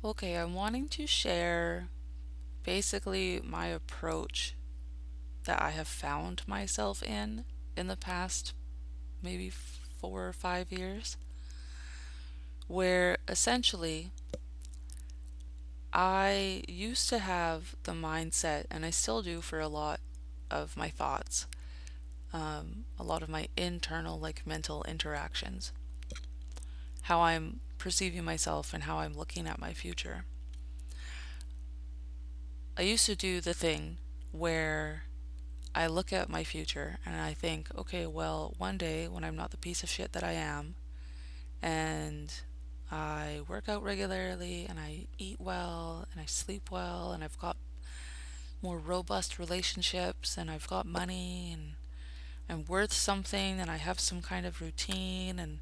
Okay, I'm wanting to share basically my approach that I have found myself in the past maybe 4 or 5 years, where essentially I used to have the mindset, and I still do for a lot of my thoughts, a lot of my internal, like mental interactions, how I'm perceiving myself and how I'm looking at my future. I used to do the thing where I look at my future and I think, okay, well, one day when I'm not the piece of shit that I am, and I work out regularly and I eat well and I sleep well and I've got more robust relationships and I've got money and I'm worth something and I have some kind of routine and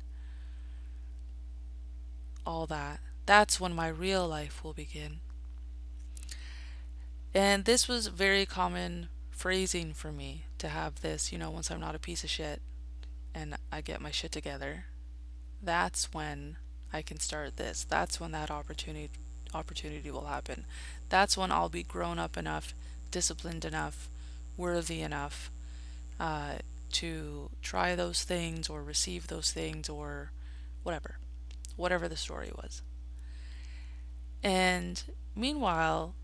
all that, that's when my real life will begin. And this was very common phrasing for me to have this, once I'm not a piece of shit and I get my shit together, that's when I can start this. That's when that opportunity will happen. That's when I'll be grown up enough, disciplined enough, worthy enough uh, to try those things or receive those things or whatever the story was. And meanwhile,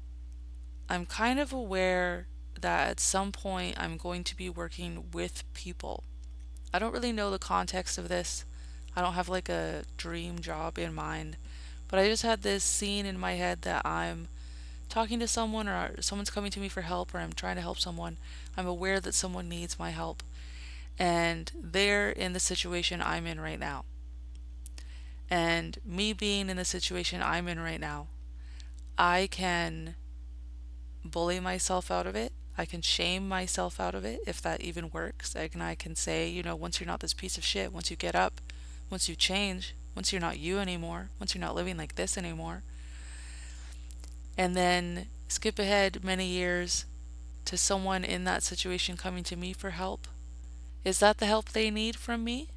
I'm kind of aware that at some point I'm going to be working with people. I don't really know the context of this. I don't have like a dream job in mind, but I just had this scene in my head that I'm talking to someone or someone's coming to me for help or I'm trying to help someone. I'm aware that someone needs my help and they're in the situation I'm in right now. And me being in the situation I'm in right now, I can bully myself out of it. I can shame myself out of it if that even works. I can say, once you're not this piece of shit, once you get up, once you change, once you're not you anymore, once you're not living like this anymore, and then skip ahead many years to someone in that situation coming to me for help. Is that the help they need from me?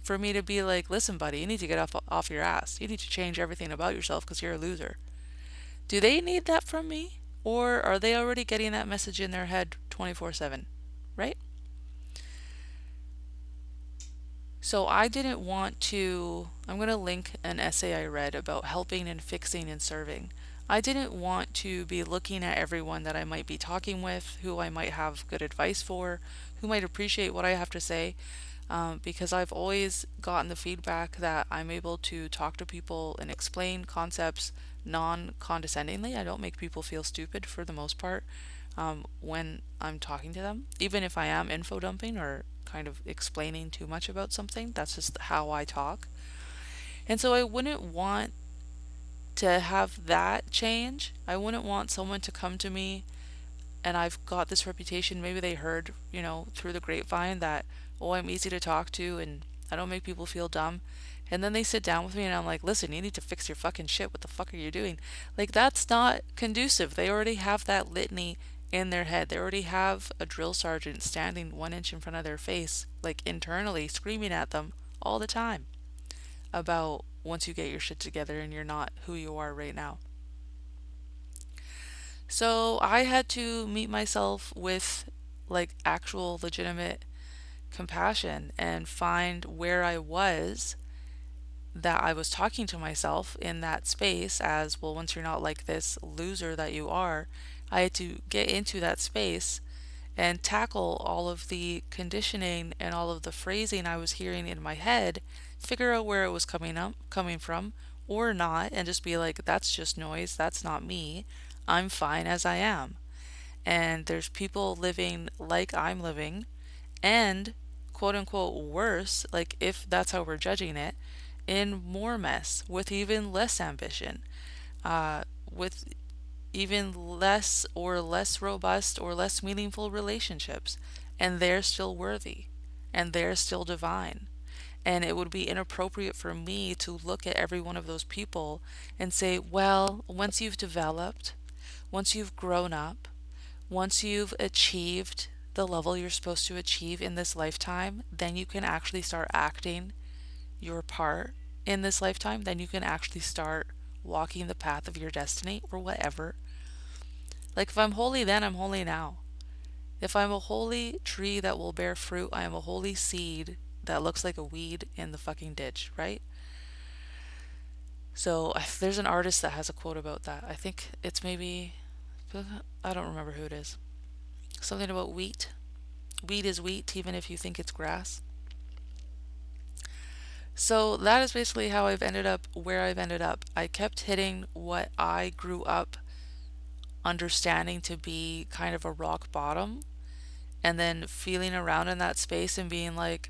For me to be like, listen, buddy, you need to get off your ass. You need to change everything about yourself because you're a loser. Do they need that from me? Or are they already getting that message in their head 24/7? Right? So I didn't want to. I'm going to link an essay I read about helping and fixing and serving. I didn't want to be looking at everyone that I might be talking with, who I might have good advice for, who might appreciate what I have to say, because I've always gotten the feedback that I'm able to talk to people and explain concepts non condescendingly. I don't make people feel stupid for the most part when I'm talking to them, even if I am info dumping or kind of explaining too much about something. That's just how I talk. And so I wouldn't want to have that change. I wouldn't want someone to come to me and I've got this reputation. Maybe they heard, through the grapevine that, oh, I'm easy to talk to and I don't make people feel dumb. And then they sit down with me and I'm like, listen, you need to fix your fucking shit. What the fuck are you doing? Like, that's not conducive. They already have that litany in their head. They already have a drill sergeant standing 1 inch in front of their face, like internally screaming at them all the time about once you get your shit together and you're not who you are right now. So I had to meet myself with like actual legitimate compassion and find where I was, that I was talking to myself in that space as, well, once you're not like this loser that you are. I had to get into that space and tackle all of the conditioning and all of the phrasing I was hearing in my head, figure out where it was coming from or not, and just be like, that's just noise, that's not me. I'm fine as I am. And there's people living like I'm living and quote unquote worse, like if that's how we're judging it, in more mess with even less ambition, with even less or less robust or less meaningful relationships, and they're still worthy and they're still divine. And it would be inappropriate for me to look at every one of those people and say, well, once you've developed, once you've grown up, once you've achieved the level you're supposed to achieve in this lifetime, then you can actually start acting your part in this lifetime. Then you can actually start walking the path of your destiny or whatever. Like if I'm holy then, I'm holy now. If I'm a holy tree that will bear fruit, I am a holy seed that looks like a weed in the fucking ditch, right? So there's an artist that has a quote about that. I think it's maybe, I don't remember who it is. Something about wheat. Wheat is wheat, even if you think it's grass. So that is basically how I've ended up where I've ended up. I kept hitting what I grew up understanding to be kind of a rock bottom, and then feeling around in that space and being like,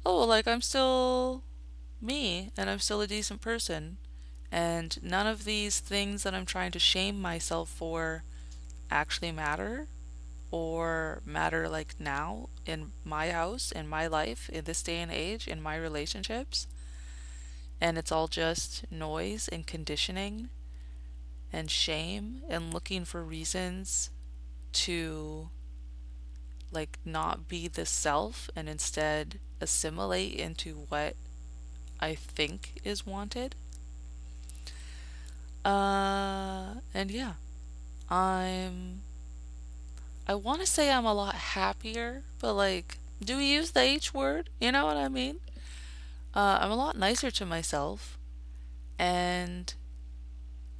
oh, like I'm still me and I'm still a decent person. And none of these things that I'm trying to shame myself for actually matter or matter like now in my house, in my life, in this day and age, in my relationships. And it's all just noise and conditioning and shame and looking for reasons to like not be the self and instead assimilate into what I think is wanted. And yeah, I'm, I want to say I'm a lot happier, but like, do we use the H word? You know what I mean? I'm a lot nicer to myself and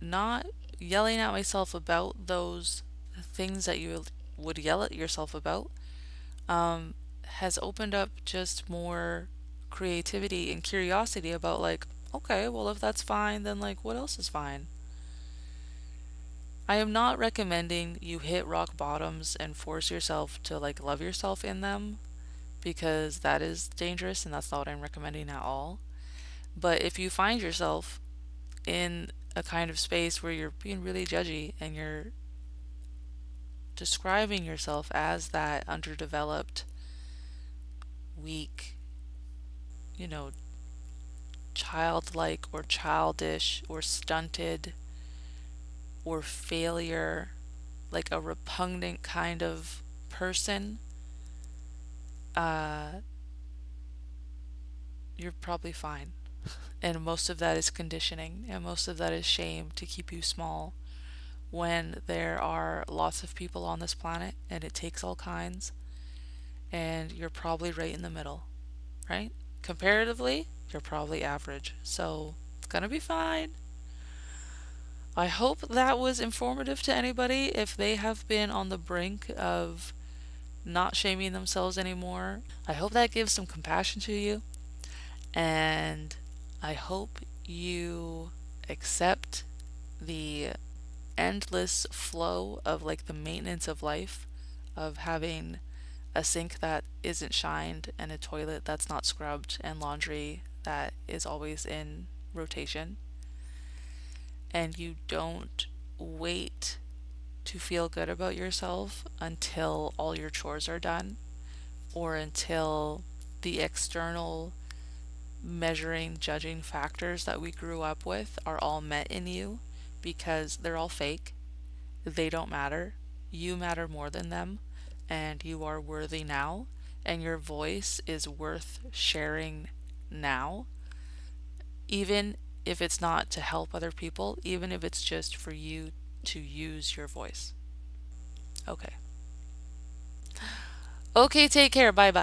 not yelling at myself about those things that you would yell at yourself about, um, has opened up just more creativity and curiosity about like, okay, well, if that's fine, then like, what else is fine? I am not recommending you hit rock bottoms and force yourself to like love yourself in them because that is dangerous and that's not what I'm recommending at all. But if you find yourself in a kind of space where you're being really judgy and you're describing yourself as that underdeveloped, weak, you know, childlike or childish or stunted or failure, like a repugnant kind of person, uh, you're probably fine. And most of that is conditioning, and most of that is shame to keep you small when there are lots of people on this planet and it takes all kinds, and you're probably right in the middle, right? Comparatively, you're probably average. So it's gonna be fine. I hope that was informative to anybody if they have been on the brink of not shaming themselves anymore. I hope that gives some compassion to you, and I hope you accept the endless flow of like the maintenance of life, of having a sink that isn't shined and a toilet that's not scrubbed and laundry that is always in rotation. And you don't wait to feel good about yourself until all your chores are done or until the external measuring, judging factors that we grew up with are all met in you, because they're all fake. They don't matter. You matter more than them, and you are worthy now, and your voice is worth sharing now, even if it's not to help other people, even if it's just for you to use your voice. Okay. Okay, take care. Bye bye.